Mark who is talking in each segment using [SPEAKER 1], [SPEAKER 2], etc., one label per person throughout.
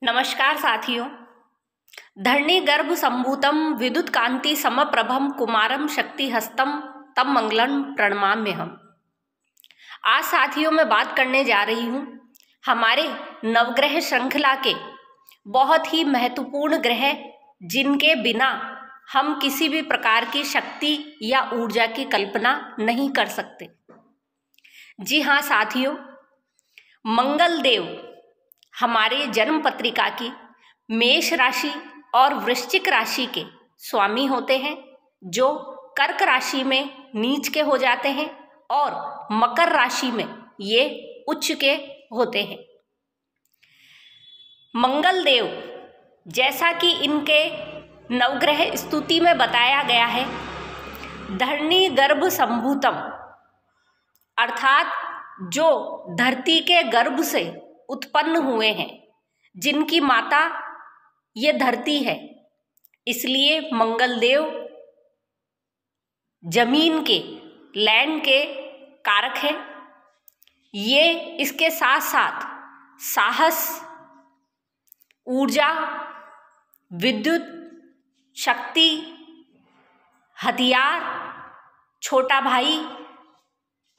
[SPEAKER 1] नमस्कार साथियों। धरणी गर्भ संभूतम विद्युत कांति समप्रभम कुमारम शक्ति हस्तम तम मंगलम प्रणमाम्यहम्। आज साथियों मैं बात करने जा रही हूँ हमारे नवग्रह श्रृंखला के बहुत ही महत्वपूर्ण ग्रह जिनके बिना हम किसी भी प्रकार की शक्ति या ऊर्जा की कल्पना नहीं कर सकते। जी हाँ साथियों, मंगल देव हमारे जन्म पत्रिका की मेष राशि और वृश्चिक राशि के स्वामी होते हैं, जो कर्क राशि में नीच के हो जाते हैं और मकर राशि में ये उच्च के होते हैं। मंगल देव जैसा कि इनके नवग्रह स्तुति में बताया गया है, धरणी गर्भ संभूतम अर्थात जो धरती के गर्भ से उत्पन्न हुए हैं, जिनकी माता ये धरती है, इसलिए मंगल देव जमीन के लैंड के कारक हैं। ये इसके साथ साथ साहस, ऊर्जा, विद्युत शक्ति, हथियार, छोटा भाई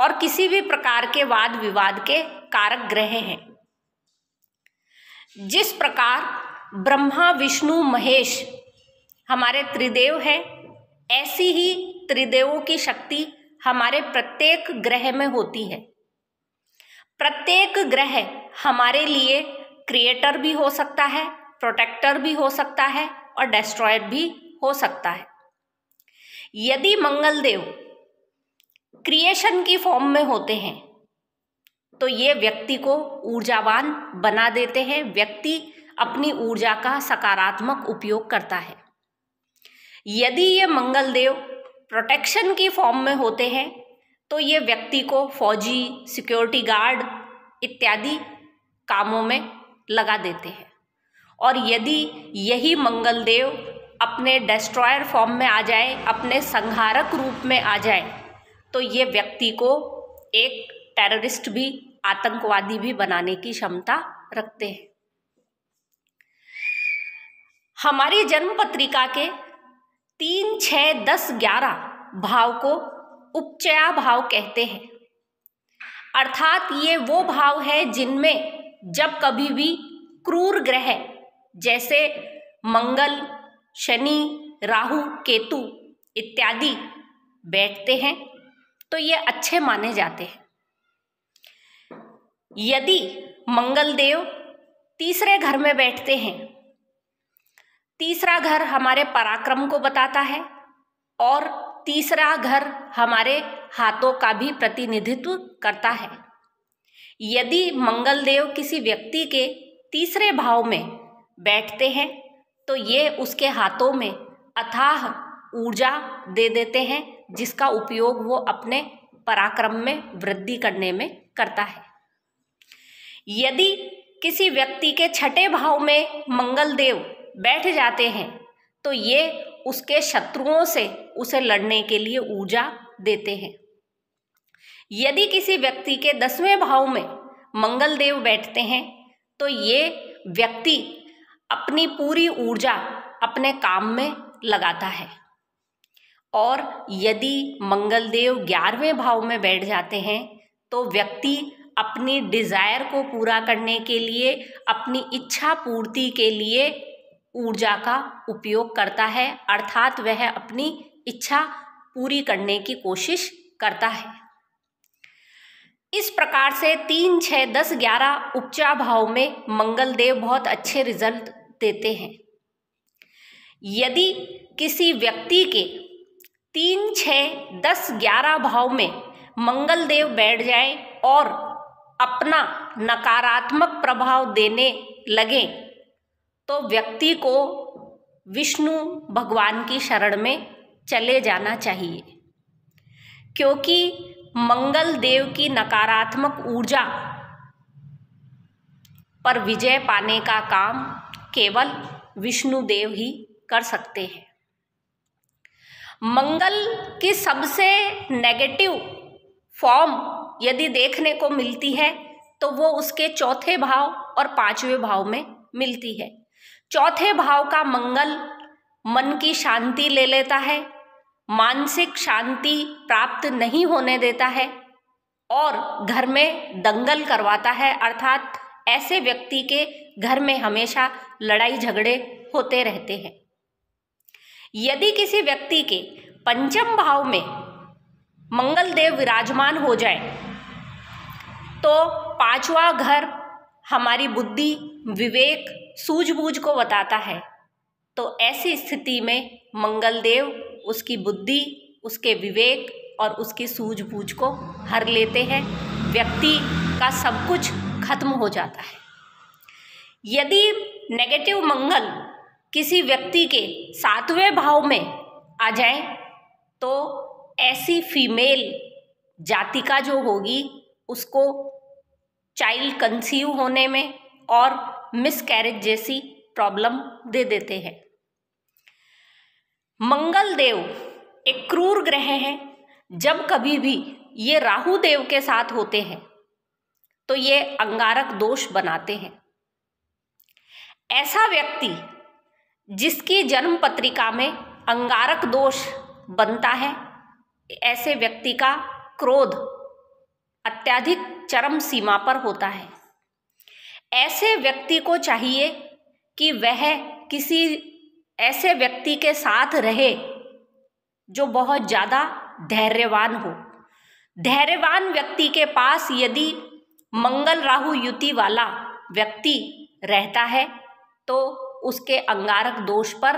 [SPEAKER 1] और किसी भी प्रकार के वाद विवाद के कारक ग्रह हैं। जिस प्रकार ब्रह्मा विष्णु महेश हमारे त्रिदेव हैं, ऐसी ही त्रिदेवों की शक्ति हमारे प्रत्येक ग्रह में होती है। प्रत्येक ग्रह हमारे लिए क्रिएटर भी हो सकता है, प्रोटेक्टर भी हो सकता है और डिस्ट्रॉयर भी हो सकता है। यदि मंगल देव क्रिएशन की फॉर्म में होते हैं तो ये व्यक्ति को ऊर्जावान बना देते हैं। व्यक्ति अपनी ऊर्जा का सकारात्मक उपयोग करता है। यदि ये मंगल देव प्रोटेक्शन की फॉर्म में होते हैं तो ये व्यक्ति को फौजी, सिक्योरिटी गार्ड इत्यादि कामों में लगा देते हैं। और यदि यही मंगल देव अपने डिस्ट्रॉयर फॉर्म में आ जाए, अपने संहारक रूप में आ जाए, तो ये व्यक्ति को एक टेररिस्ट भी, आतंकवादी भी बनाने की क्षमता रखते हैं। हमारी जन्म पत्रिका के 3, 6, 10, 11 भाव को उपचया भाव कहते हैं। अर्थात ये वो भाव है जिनमें जब कभी भी क्रूर ग्रह जैसे मंगल, शनि, राहु, केतु इत्यादि बैठते हैं तो ये अच्छे माने जाते हैं। यदि मंगल देव तीसरे घर में बैठते हैं, तीसरा घर हमारे पराक्रम को बताता है और तीसरा घर हमारे हाथों का भी प्रतिनिधित्व करता है। यदि मंगल देव किसी व्यक्ति के तीसरे भाव में बैठते हैं तो ये उसके हाथों में अथाह ऊर्जा दे देते हैं, जिसका उपयोग वो अपने पराक्रम में वृद्धि करने में करता है। यदि किसी व्यक्ति के छठे भाव में मंगल देव बैठ जाते हैं तो ये उसके शत्रुओं से उसे लड़ने के लिए ऊर्जा देते हैं। यदि किसी व्यक्ति के 10वें भाव में मंगल देव बैठते हैं तो ये व्यक्ति अपनी पूरी ऊर्जा अपने काम में लगाता है। और यदि मंगल देव 11वें भाव में बैठ जाते हैं तो व्यक्ति अपनी डिजायर को पूरा करने के लिए, अपनी इच्छा पूर्ति के लिए ऊर्जा का उपयोग करता है, अर्थात वह अपनी इच्छा पूरी करने की कोशिश करता है। इस प्रकार से 3, 6, 10, 11 उपचा भाव में मंगल देव बहुत अच्छे रिजल्ट देते हैं। यदि किसी व्यक्ति के 3, 6, 10, 11 भाव में मंगल देव बैठ जाए और अपना नकारात्मक प्रभाव देने लगे तो व्यक्ति को विष्णु भगवान की शरण में चले जाना चाहिए, क्योंकि मंगल देव की नकारात्मक ऊर्जा पर विजय पाने का काम केवल विष्णु देव ही कर सकते हैं। मंगल की सबसे नेगेटिव फॉर्म यदि देखने को मिलती है तो वो उसके चौथे भाव और 5वें भाव में मिलती है। चौथे भाव का मंगल मन की शांति ले लेता है, मानसिक शांति प्राप्त नहीं होने देता है और घर में दंगल करवाता है, अर्थात ऐसे व्यक्ति के घर में हमेशा लड़ाई झगड़े होते रहते हैं। यदि किसी व्यक्ति के पंचम भाव में मंगल देव विराजमान हो जाए तो पांचवा घर हमारी बुद्धि, विवेक, सूझबूझ को बताता है। तो ऐसी स्थिति में मंगल देव उसकी बुद्धि, उसके विवेक और उसकी सूझबूझ को हर लेते हैं, व्यक्ति का सब कुछ खत्म हो जाता है। यदि नेगेटिव मंगल किसी व्यक्ति के 7वें भाव में आ जाए तो ऐसी फीमेल जातिका जो होगी उसको चाइल्ड कंसीव होने में और मिसकैरेज जैसी प्रॉब्लम दे देते हैं। मंगल देव एक क्रूर ग्रह है। जब कभी भी ये राहु देव के साथ होते हैं तो ये अंगारक दोष बनाते हैं। ऐसा व्यक्ति जिसकी जन्म पत्रिका में अंगारक दोष बनता है, ऐसे व्यक्ति का क्रोध अत्यधिक चरम सीमा पर होता है। ऐसे व्यक्ति को चाहिए कि वह किसी ऐसे व्यक्ति के साथ रहे जो बहुत ज़्यादा धैर्यवान हो। धैर्यवान व्यक्ति के पास यदि मंगल राहु युति वाला व्यक्ति रहता है तो उसके अंगारक दोष पर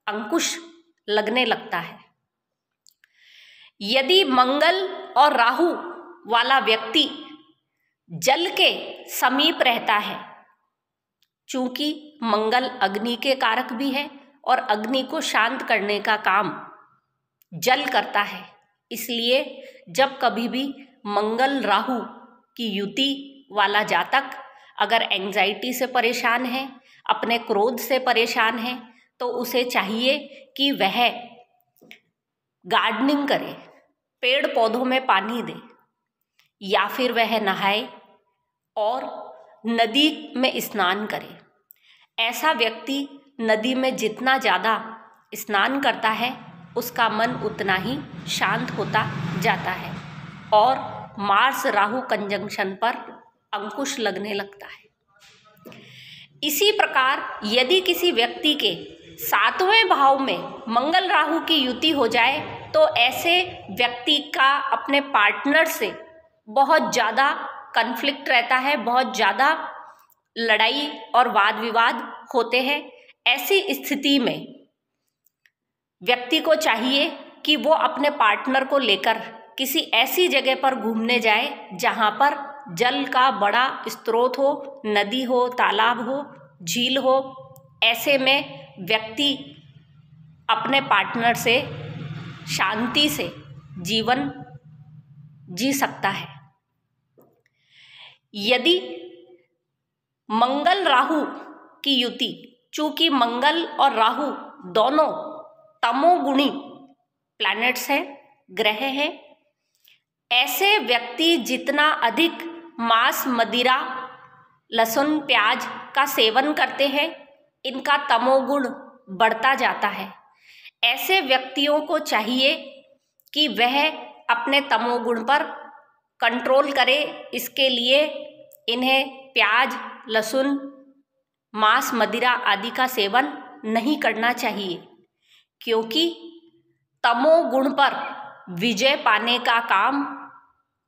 [SPEAKER 1] अंकुश लगने लगता है। यदि मंगल और राहु वाला व्यक्ति जल के समीप रहता है, चूंकि मंगल अग्नि के कारक भी है और अग्नि को शांत करने का काम जल करता है, इसलिए जब कभी भी मंगल राहु की युति वाला जातक अगर एंजाइटी से परेशान है, अपने क्रोध से परेशान है, तो उसे चाहिए कि वह गार्डनिंग करे, पेड़ पौधों में पानी दे, या फिर वह नहाए और नदी में स्नान करे। ऐसा व्यक्ति नदी में जितना ज़्यादा स्नान करता है उसका मन उतना ही शांत होता जाता है और मार्स राहु कंजंक्शन पर अंकुश लगने लगता है। इसी प्रकार यदि किसी व्यक्ति के 7वें भाव में मंगल राहु की युति हो जाए तो ऐसे व्यक्ति का अपने पार्टनर से बहुत ज़्यादा कन्फ्लिक्ट रहता है, बहुत ज़्यादा लड़ाई और वाद विवाद होते हैं। ऐसी स्थिति में व्यक्ति को चाहिए कि वो अपने पार्टनर को लेकर किसी ऐसी जगह पर घूमने जाए जहाँ पर जल का बड़ा स्रोत हो, नदी हो, तालाब हो, झील हो। ऐसे में व्यक्ति अपने पार्टनर से शांति से जीवन जी सकता है। यदि मंगल राहु की युति, चूंकि मंगल और राहु दोनों तमोगुणी प्लैनेट्स हैं, ग्रह हैं, ऐसे व्यक्ति जितना अधिक मांस, मदिरा, लहसुन, प्याज का सेवन करते हैं, इनका तमोगुण बढ़ता जाता है। ऐसे व्यक्तियों को चाहिए कि वह अपने तमोगुण पर कंट्रोल करे। इसके लिए इन्हें प्याज, लहसुन, मांस, मदिरा आदि का सेवन नहीं करना चाहिए, क्योंकि तमोगुण पर विजय पाने का काम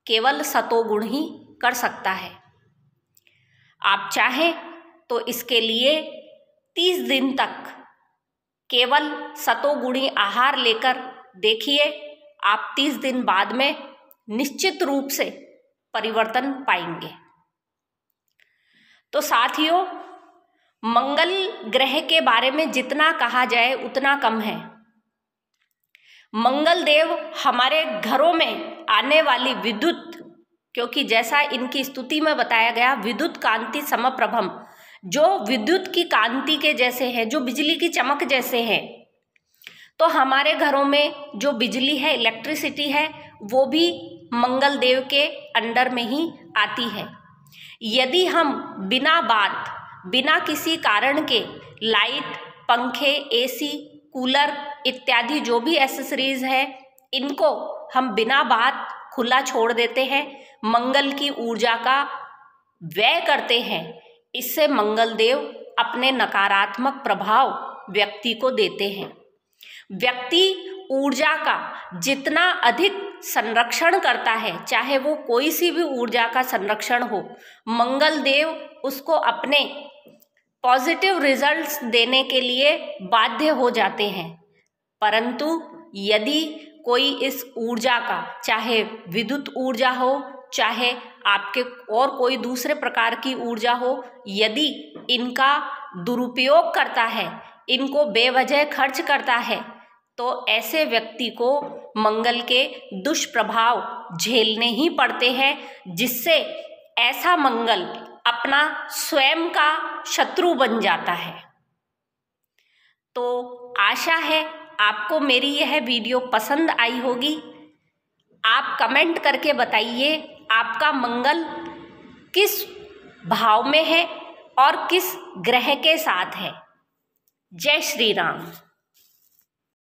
[SPEAKER 1] केवल सतोगुण ही कर सकता है। आप चाहें तो इसके लिए 30 दिन तक केवल सतोगुणी आहार लेकर देखिए, आप 30 दिन बाद में निश्चित रूप से परिवर्तन पाएंगे। तो साथियों, मंगल ग्रह के बारे में जितना कहा जाए उतना कम है। मंगल देव हमारे घरों में आने वाली विद्युत, क्योंकि जैसा इनकी स्तुति में बताया गया, विद्युत कांति समप्रभम, जो विद्युत की कांति के जैसे हैं, जो बिजली की चमक जैसे हैं, तो हमारे घरों में जो बिजली है, इलेक्ट्रिसिटी है, वो भी मंगल देव के अंडर में ही आती है। यदि हम बिना बात बिना किसी कारण के लाइट, पंखे, एसी, कूलर इत्यादि जो भी एसेसरीज है इनको हम बिना बात खुला छोड़ देते हैं, मंगल की ऊर्जा का व्यय करते हैं। इससे मंगल देव अपने नकारात्मक प्रभाव व्यक्ति को देते हैं। व्यक्ति ऊर्जा का जितना अधिक संरक्षण करता है, चाहे वो कोई सी भी ऊर्जा का संरक्षण हो, मंगल देव उसको अपने पॉजिटिव रिजल्ट्स देने के लिए बाध्य हो जाते हैं। परंतु यदि कोई इस ऊर्जा का, चाहे विद्युत ऊर्जा हो, चाहे आपके और कोई दूसरे प्रकार की ऊर्जा हो, यदि इनका दुरुपयोग करता है, इनको बेवजह खर्च करता है, तो ऐसे व्यक्ति को मंगल के दुष्प्रभाव झेलने ही पड़ते हैं, जिससे ऐसा मंगल अपना स्वयं का शत्रु बन जाता है। तो आशा है आपको मेरी यह वीडियो पसंद आई होगी। आप कमेंट करके बताइए आपका मंगल किस भाव में है और किस ग्रह के साथ है। जय श्री राम।